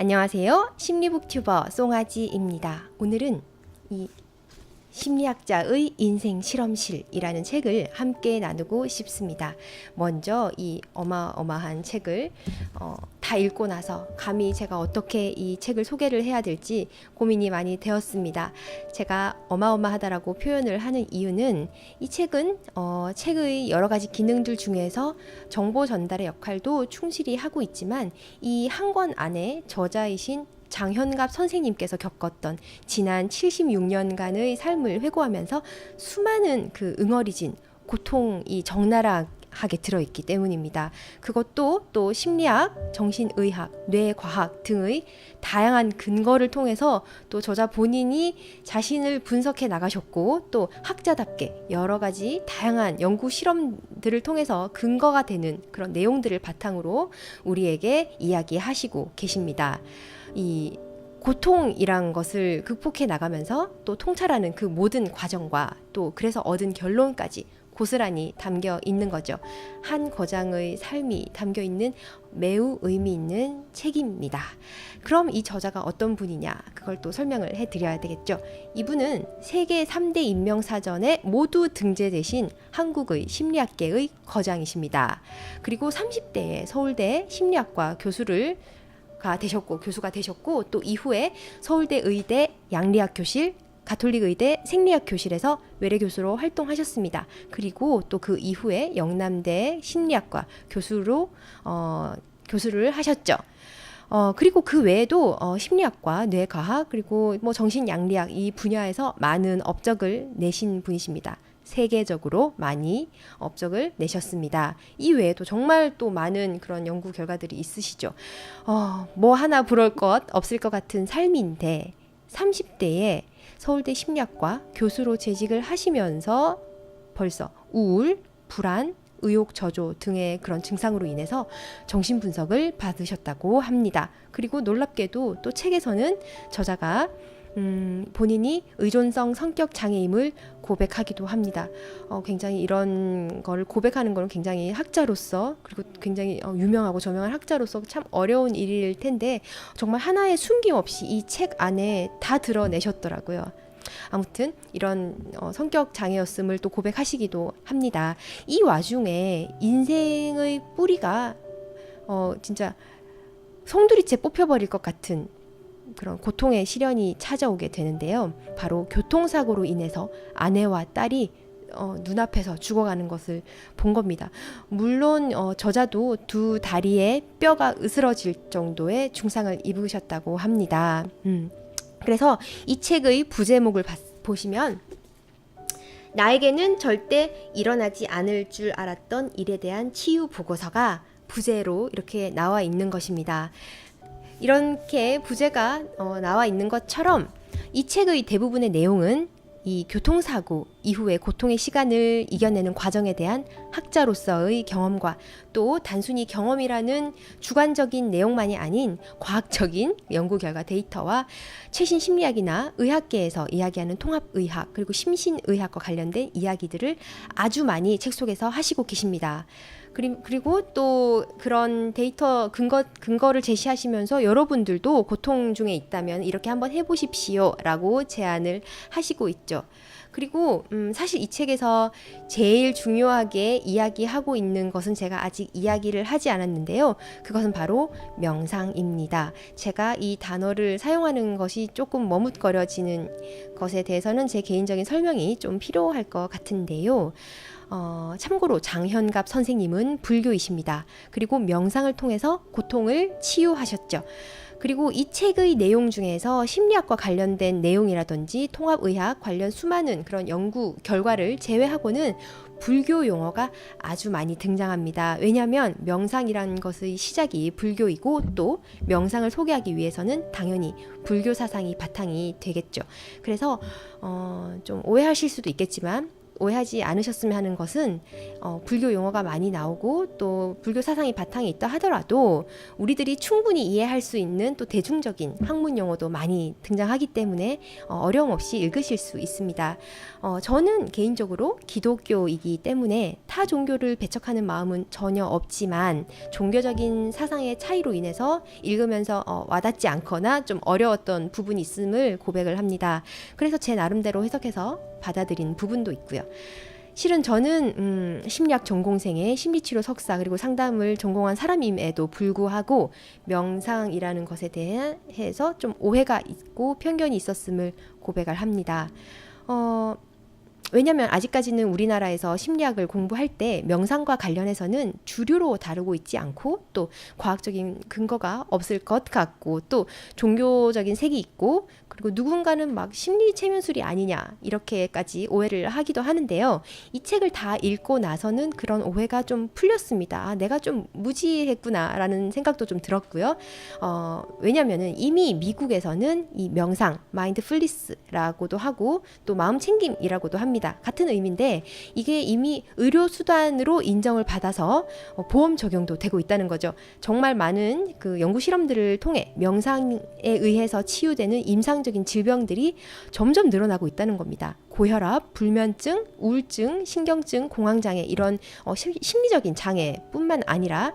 안녕하세요. 심리북튜버 송아지입니다. 오늘은 이 심리학자의 인생 실험실이라는 책을 함께 나누고 싶습니다. 먼저 이 어마어마한 책을 다 읽고 나서 감히 제가 어떻게 이 책을 소개를 해야 될지 고민이 많이 되었습니다. 제가 어마어마하다라고 표현을 하는 이유는 이 책은 책의 여러 가지 기능들 중에서 정보 전달의 역할도 충실히 하고 있지만 이 한 권 안에 저자이신 장현갑 선생님께서 겪었던 지난 76년간의 삶을 회고하면서 수많은 그 응어리진 고통이 적나라하게 들어있기 때문입니다. 그것도 또 심리학, 정신의학, 뇌과학 등의 다양한 근거를 통해서 또 저자 본인이 자신을 분석해 나가셨고 또 학자답게 여러 가지 다양한 연구 실험들을 통해서 근거가 되는 그런 내용들을 바탕으로 우리에게 이야기하시고 계십니다. 이 고통이란 것을 극복해 나가면서 또 통찰하는 그 모든 과정과 또 그래서 얻은 결론까지 고스란히 담겨 있는 거죠. 한 거장의 삶이 담겨 있는 매우 의미 있는 책입니다. 그럼 이 저자가 어떤 분이냐? 그걸 또 설명을 해드려야 되겠죠. 이분은 세계 3대 인명사전에 모두 등재되신 한국의 심리학계의 거장이십니다. 그리고 30대에 서울대 심리학과 교수가 되셨고 또 이후에 서울대 의대 양리학 교실, 가톨릭 의대 생리학 교실에서 외래 교수로 활동하셨습니다. 그리고 또 그 이후에 영남대 심리학과 교수를 하셨죠. 그리고 그 외에도 심리학과, 뇌과학, 그리고 뭐 정신양리학 이 분야에서 많은 업적을 내신 분이십니다. 세계적으로 많이 업적을 내셨습니다. 이 외에도 정말 또 많은 그런 연구 결과들이 있으시죠. 뭐 하나 부러울 것 없을 것 같은 삶인데 30대에 서울대 심리학과 교수로 재직을 하시면서 벌써 우울, 불안, 의욕 저조 등의 그런 증상으로 인해서 정신분석을 받으셨다고 합니다. 그리고 놀랍게도 또 책에서는 저자가 본인이 의존성 성격 장애임을 고백하기도 합니다. 굉장히 이런 걸 고백하는 건 굉장히 학자로서 그리고 굉장히 유명하고 저명한 학자로서 참 어려운 일일 텐데 정말 하나의 숨김없이 이 책 안에 다 드러내셨더라고요. 아무튼 이런 성격 장애였음을 또 고백하시기도 합니다. 이 와중에 인생의 뿌리가 진짜 송두리째 뽑혀버릴 것 같은 그런 고통의 시련이 찾아오게 되는데요. 바로 교통사고로 인해서 아내와 딸이 눈앞에서 죽어가는 것을 본 겁니다. 물론 저자도 두 다리에 뼈가 으스러질 정도의 중상을 입으셨다고 합니다. 그래서 이 책의 부제목을 보시면 나에게는 절대 일어나지 않을 줄 알았던 일에 대한 치유 보고서가 부제로 이렇게 나와 있는 것입니다. 이렇게 부제가 나와 있는 것처럼 이 책의 대부분의 내용은 이 교통사고 이후의 고통의 시간을 이겨내는 과정에 대한 학자로서의 경험과 또 단순히 경험이라는 주관적인 내용만이 아닌 과학적인 연구 결과 데이터와 최신 심리학이나 의학계에서 이야기하는 통합의학 그리고 심신의학과 관련된 이야기들을 아주 많이 책 속에서 하시고 계십니다. 그리고 또 그런 데이터 근거를 제시하시면서 여러분들도 고통 중에 있다면 이렇게 한번 해보십시오 라고 제안을 하시고 있죠. 그리고 사실 이 책에서 제일 중요하게 이야기하고 있는 것은 제가 아직 이야기를 하지 않았는데요. 그것은 바로 명상입니다. 제가 이 단어를 사용하는 것이 조금 머뭇거려지는 것에 대해서는 제 개인적인 설명이 좀 필요할 것 같은데요. 참고로 장현갑 선생님은 불교이십니다. 그리고 명상을 통해서 고통을 치유하셨죠. 그리고 이 책의 내용 중에서 심리학과 관련된 내용이라든지 통합의학 관련 수많은 그런 연구 결과를 제외하고는 불교 용어가 아주 많이 등장합니다. 왜냐하면 명상이라는 것의 시작이 불교이고 또 명상을 소개하기 위해서는 당연히 불교 사상이 바탕이 되겠죠. 그래서 좀 오해하실 수도 있겠지만 오해하지 않으셨으면 하는 것은 불교 용어가 많이 나오고 또 불교 사상이 바탕이 있다 하더라도 우리들이 충분히 이해할 수 있는 또 대중적인 학문 용어도 많이 등장하기 때문에 어려움 없이 읽으실 수 있습니다. 저는 개인적으로 기독교이기 때문에 타 종교를 배척하는 마음은 전혀 없지만 종교적인 사상의 차이로 인해서 읽으면서 와닿지 않거나 좀 어려웠던 부분이 있음을 고백을 합니다. 그래서 제 나름대로 해석해서 받아들인 부분도 있고요. 실은 저는 심리학 전공생의 심리치료 석사 그리고 상담을 전공한 사람임에도 불구하고 명상이라는 것에 대해서 좀 오해가 있고 편견이 있었음을 고백을 합니다. 왜냐하면 아직까지는 우리나라에서 심리학을 공부할 때 명상과 관련해서는 주류로 다루고 있지 않고 또 과학적인 근거가 없을 것 같고 또 종교적인 색이 있고 그리고 누군가는 막 심리 체면술이 아니냐 이렇게까지 오해를 하기도 하는데요. 이 책을 다 읽고 나서는 그런 오해가 좀 풀렸습니다. 아, 내가 좀 무지했구나 라는 생각도 좀 들었고요. 왜냐하면 이미 미국에서는 이 명상, 마인드풀리스라고도 하고 또 마음챙김이라고도 합니다. 같은 의미인데 이게 이미 의료수단으로 인정을 받아서 보험 적용도 되고 있다는 거죠. 정말 많은 그 연구 실험들을 통해 명상에 의해서 치유되는 임상적인 질병들이 점점 늘어나고 있다는 겁니다. 고혈압, 불면증, 우울증, 신경증, 공황장애 이런 심리적인 장애뿐만 아니라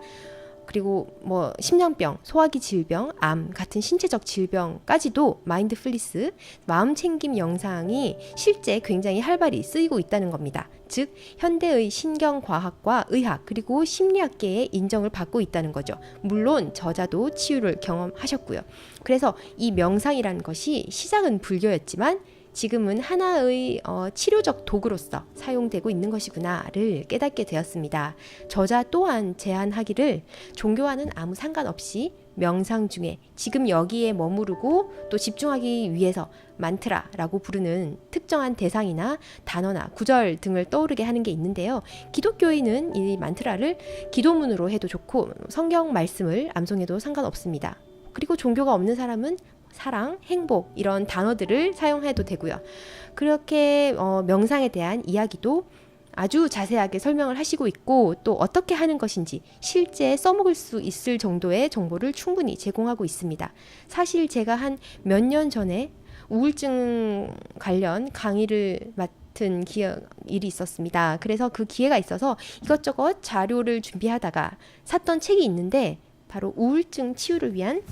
그리고 뭐 심장병, 소화기 질병, 암 같은 신체적 질병까지도 마인드풀리스, 마음챙김 영상이 실제 굉장히 활발히 쓰이고 있다는 겁니다. 즉 현대의 신경과학과 의학 그리고 심리학계의 인정을 받고 있다는 거죠. 물론 저자도 치유를 경험하셨고요. 그래서 이 명상이라는 것이 시작은 불교였지만 지금은 하나의 치료적 도구로서 사용되고 있는 것이구나를 깨닫게 되었습니다. 저자 또한 제안하기를 종교와는 아무 상관없이 명상 중에 지금 여기에 머무르고 또 집중하기 위해서 만트라라고 부르는 특정한 대상이나 단어나 구절 등을 떠오르게 하는 게 있는데요. 기독교인은 이 만트라를 기도문으로 해도 좋고 성경 말씀을 암송해도 상관없습니다. 그리고 종교가 없는 사람은 사랑, 행복 이런 단어들을 사용해도 되고요. 그렇게 명상에 대한 이야기도 아주 자세하게 설명을 하시고 있고 또 어떻게 하는 것인지 실제 써먹을 수 있을 정도의 정보를 충분히 제공하고 있습니다. 사실 제가 한 몇 년 전에 우울증 관련 강의를 맡은 일이 있었습니다. 그래서 그 기회가 있어서 이것저것 자료를 준비하다가 샀던 책이 있는데 바로 우울증 치유를 위한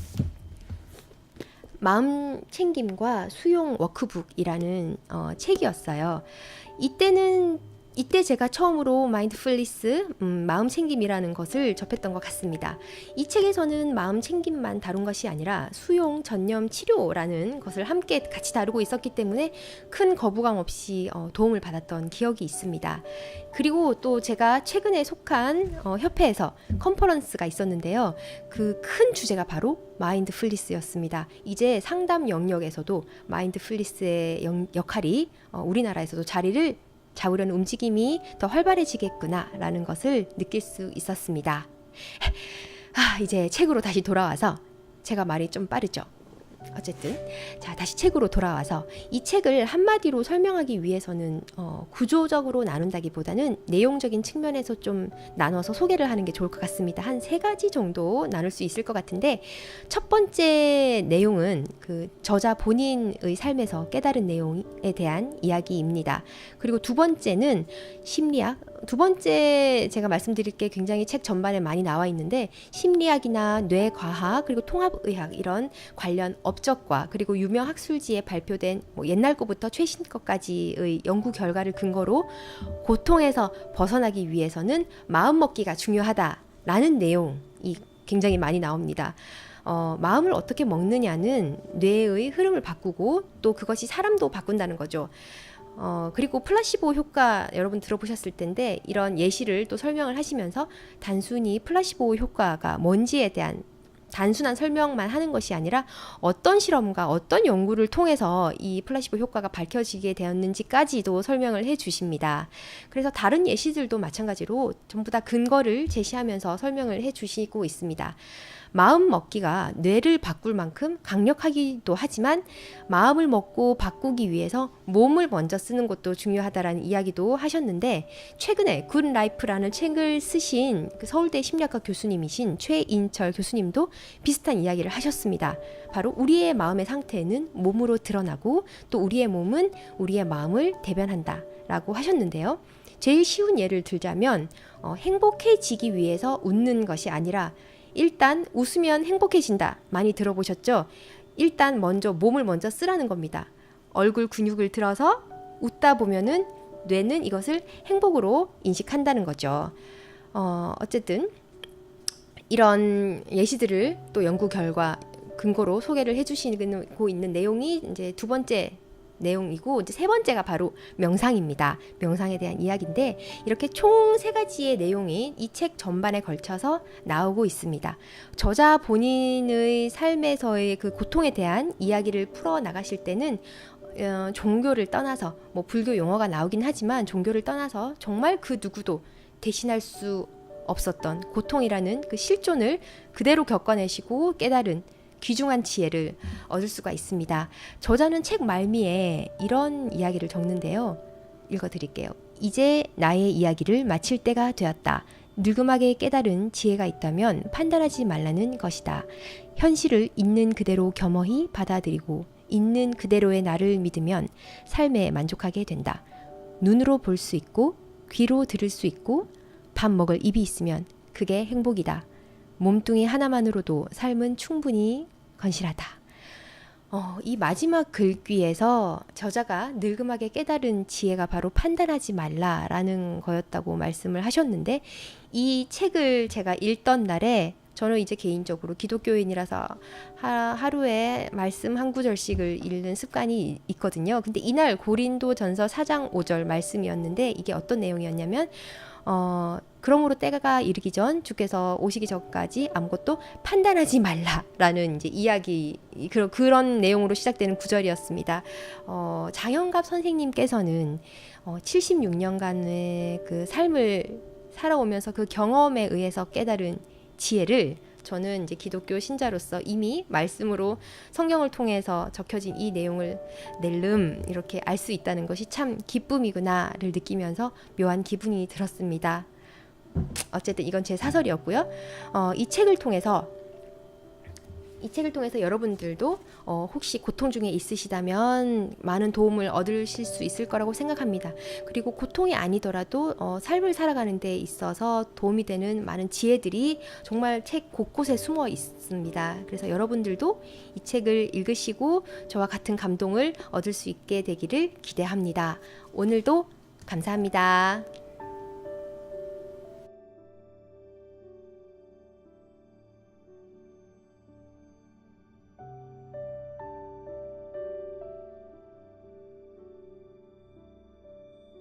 마음 챙김과 수용 워크북이라는 책이었어요. 이때 제가 처음으로 마인드풀리스, 마음 챙김이라는 것을 접했던 것 같습니다. 이 책에서는 마음 챙김만 다룬 것이 아니라 수용, 전념, 치료라는 것을 함께 같이 다루고 있었기 때문에 큰 거부감 없이 도움을 받았던 기억이 있습니다. 그리고 또 제가 최근에 속한 협회에서 컨퍼런스가 있었는데요. 그 큰 주제가 바로 마인드풀리스였습니다. 이제 상담 영역에서도 마인드풀리스의 역할이 우리나라에서도 자리를 잡으려는 움직임이 더 활발해지겠구나라는 것을 느낄 수 있었습니다. 이제 책으로 다시 돌아와서 제가 말이 좀 빠르죠. 어쨌든 자 다시 책으로 돌아와서 이 책을 한마디로 설명하기 위해서는 구조적으로 나눈다기보다는 내용적인 측면에서 좀 나눠서 소개를 하는 게 좋을 것 같습니다. 한 3가지 정도 나눌 수 있을 것 같은데 첫 번째 내용은 그 저자 본인의 삶에서 깨달은 내용에 대한 이야기입니다. 그리고 두 번째는 심리학, 두 번째 제가 말씀드릴 게 굉장히 책 전반에 많이 나와 있는데 심리학이나 뇌과학 그리고 통합의학 이런 관련 업적과 그리고 유명 학술지에 발표된 옛날 거부터 최신 것까지의 연구 결과를 근거로 고통에서 벗어나기 위해서는 마음먹기가 중요하다라는 내용이 굉장히 많이 나옵니다. 마음을 어떻게 먹느냐는 뇌의 흐름을 바꾸고 또 그것이 사람도 바꾼다는 거죠. 그리고 플라시보 효과 여러분 들어보셨을 텐데 이런 예시를 또 설명을 하시면서 단순히 플라시보 효과가 뭔지에 대한 단순한 설명만 하는 것이 아니라 어떤 실험과 어떤 연구를 통해서 이 플라시보 효과가 밝혀지게 되었는지까지도 설명을 해 주십니다. 그래서 다른 예시들도 마찬가지로 전부 다 근거를 제시하면서 설명을 해 주시고 있습니다. 마음 먹기가 뇌를 바꿀 만큼 강력하기도 하지만 마음을 먹고 바꾸기 위해서 몸을 먼저 쓰는 것도 중요하다라는 이야기도 하셨는데 최근에 굿 라이프라는 책을 쓰신 그 서울대 심리학과 교수님이신 최인철 교수님도 비슷한 이야기를 하셨습니다. 바로 우리의 마음의 상태는 몸으로 드러나고 또 우리의 몸은 우리의 마음을 대변한다 라고 하셨는데요. 제일 쉬운 예를 들자면 행복해지기 위해서 웃는 것이 아니라 일단 웃으면 행복해진다. 많이 들어보셨죠? 일단 먼저 몸을 먼저 쓰라는 겁니다. 얼굴 근육을 들어서 웃다 보면은 뇌는 이것을 행복으로 인식한다는 거죠. 어쨌든 이런 예시들을 또 연구 결과 근거로 소개를 해주시고 있는 내용이 이제 두 번째 내용이고, 이제 세 번째가 바로 명상입니다. 명상에 대한 이야기인데, 이렇게 총 세 가지의 내용이 이 책 전반에 걸쳐서 나오고 있습니다. 저자 본인의 삶에서의 그 고통에 대한 이야기를 풀어 나가실 때는 종교를 떠나서, 뭐 불교 용어가 나오긴 하지만 종교를 떠나서 정말 그 누구도 대신할 수 없었던 고통이라는 그 실존을 그대로 겪어내시고 깨달은 귀중한 지혜를 얻을 수가 있습니다. 저자는 책 말미에 이런 이야기를 적는데요. 읽어드릴게요. 이제 나의 이야기를 마칠 때가 되었다. 느금하게 깨달은 지혜가 있다면 판단하지 말라는 것이다. 현실을 있는 그대로 겸허히 받아들이고 있는 그대로의 나를 믿으면 삶에 만족하게 된다. 눈으로 볼 수 있고 귀로 들을 수 있고 밥 먹을 입이 있으면 그게 행복이다. 몸뚱이 하나만으로도 삶은 충분히 건실하다. 이 마지막 글귀에서 저자가 늙음하게 깨달은 지혜가 바로 판단하지 말라라는 거였다고 말씀을 하셨는데, 이 책을 제가 읽던 날에 저는 이제 개인적으로 기독교인이라서 하루에 말씀 한 구절씩을 읽는 습관이 있거든요. 근데 이날 고린도전서 4장 5절 말씀이었는데, 이게 어떤 내용이었냐면 그러므로 때가 이르기 전 주께서 오시기 전까지 아무것도 판단하지 말라라는 이제 이야기, 그런 내용으로 시작되는 구절이었습니다. 장영갑 선생님께서는 76년간의 그 삶을 살아오면서 그 경험에 의해서 깨달은 지혜를 저는 이제 기독교 신자로서 이미 말씀으로 성경을 통해서 적혀진 이 내용을 낼름 이렇게 알 수 있다는 것이 참 기쁨이구나를 느끼면서 묘한 기분이 들었습니다. 어쨌든 이건 제 사설이었고요. 이 책을 통해서 여러분들도 혹시 고통 중에 있으시다면 많은 도움을 얻으실 수 있을 거라고 생각합니다. 그리고 고통이 아니더라도 삶을 살아가는 데 있어서 도움이 되는 많은 지혜들이 정말 책 곳곳에 숨어 있습니다. 그래서 여러분들도 이 책을 읽으시고 저와 같은 감동을 얻을 수 있게 되기를 기대합니다. 오늘도 감사합니다.